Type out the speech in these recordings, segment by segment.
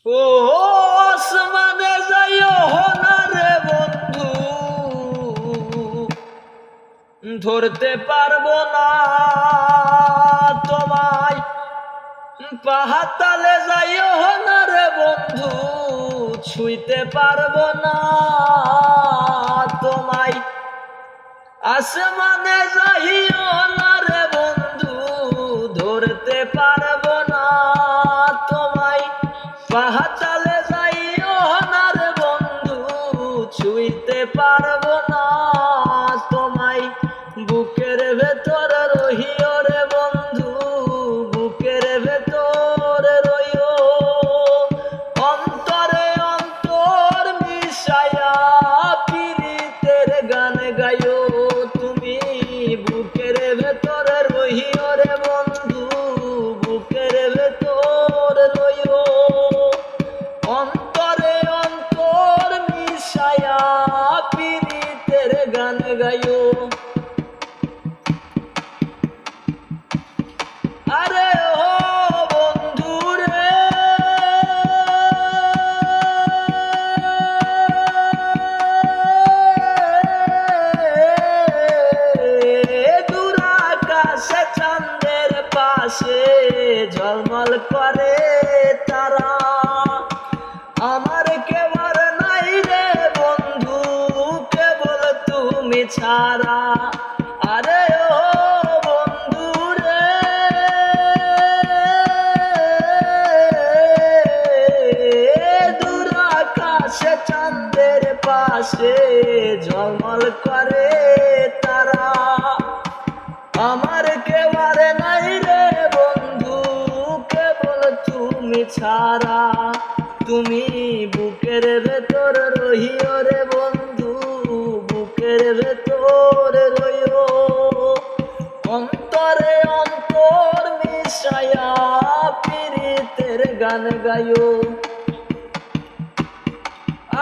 ও আসমানে যাইও না রে বন্ধু, ধরতে পারবো না তোমায়। পাহাতালে যাইও না রে বন্ধু, ছুঁইতে পারবো না তোমায়। আসমানে যাইও না রে বন্ধু, ধরতে পারবো না তোমায়। পাহাতালে যাইও না রে বন্ধু, ছুঁইতে পারবো না তোমায়। বুকের ভেতর রহিও রে বন্ধু, বুকের ভেতর রইও। অন্তরে অন্তর মিশায়া পীড়িতের গান গাইও তুমি। বুকের ভেতর রহিও রে বন্ধু, বুকের ভেতর রইও। অন্তরে অন্তর মিশায়া পীড়িতের গান গাইও। আরে ও বন্ধু রে, দূর আকাশে চাঁদের পাশে ঝলমল করে তারা। আমার কেউ আর নাই রে বন্ধু, কেবল তুমি ছাড়া। আরে ও বন্ধু রে, দূর আকাশে চাঁদের পাশে ঝলমল করে তারা। আমার কেউ আর নাই রে বন্ধু, কেবল তুমি ছাড়া। তুমি বুকের ভেতর রহিও রে বন্ধু, বুকের ভেতর রইও। অন্তরে অন্তর মিশায়া পীড়িতের গান গাইও।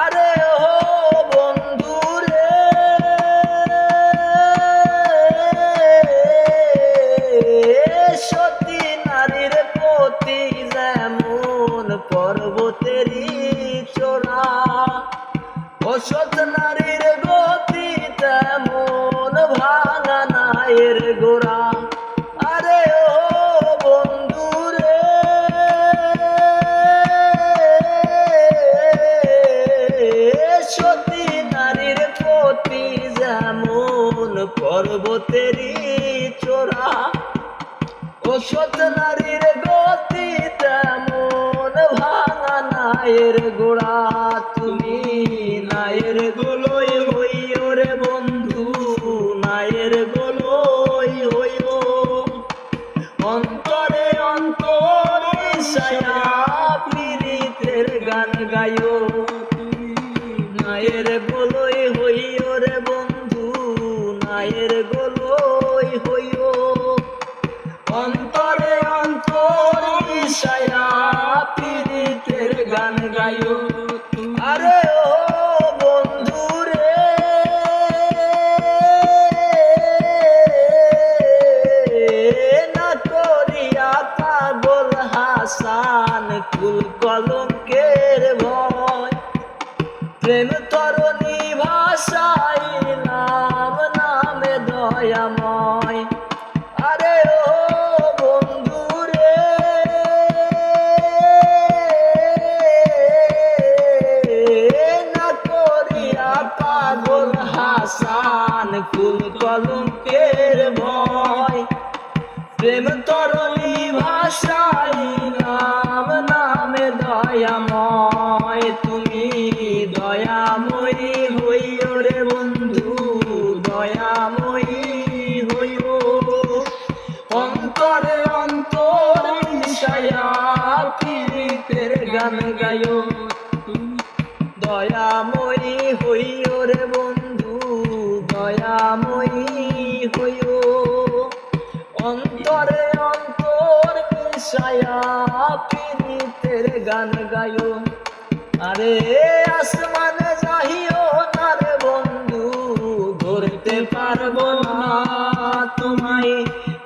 আরে ও বন্ধু রে, সতী নারীর প্রতি যেমন পর্বতেরই চোরা, অসৎ নারীর গতি তেমন ভাঙা নায়ের গোড়া। আরে ও বন্ধু রে, সতী নারীর প্রতি যেমন পর্বতেরই চোরা, অসৎ নারীর গতি তেমন ভাঙা নায়ের গোড়া। তুমি নায়ের গোলই হইও রে বন্ধু, নায়ের গোলই হইও। অন্তরে অন্তর মিশায়া পীড়িতের গান গাইও। নায়ের গোলই হইও রে বন্ধু, নায়ের গোলই হইও। অন্তরে অন্তর মিশায়া পীড়িতের গান গাইও। আরে ও বন্ধু রে, না করিয়া পাগল হাসান কুল কলঙ্কের ভয়। প্রেম তরণী ভাষাইলাম নামে দয়াময়। আরে ও বন্ধু রে, না করিয়া পাগল হাসান কুল কলঙ্কের ভয়। প্রেম তরণী ভাষাইলাম নামে দয়াময়। তুমি দয়াময়ী হইও রে বন্ধু, দয়াময়ী হইও। অন্তরে অন্তর মিশায়া পীড়িতের গান গাইও। দয়াময়ী হইও রে বন্ধু, দয়াময়ী হইও। অন্তরে অন্তর মিশায়া পীড়িতের গান গাইও। আরে আসমানে যাইও না রে বন্ধু, ধরতে পারবো না তোমায়।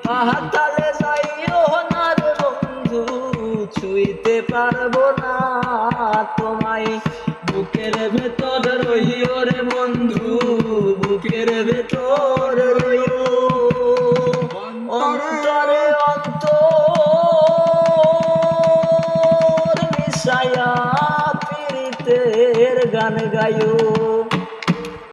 পাহাতালে যাইও না রে বন্ধু, ছুঁইতে পারবো না তোমায় বুকের ভেতর রইও রে বন্ধু বুকের ভেতর রইও অন্তরে অন্তর মিশায়া পীড়িতের গান গায়ো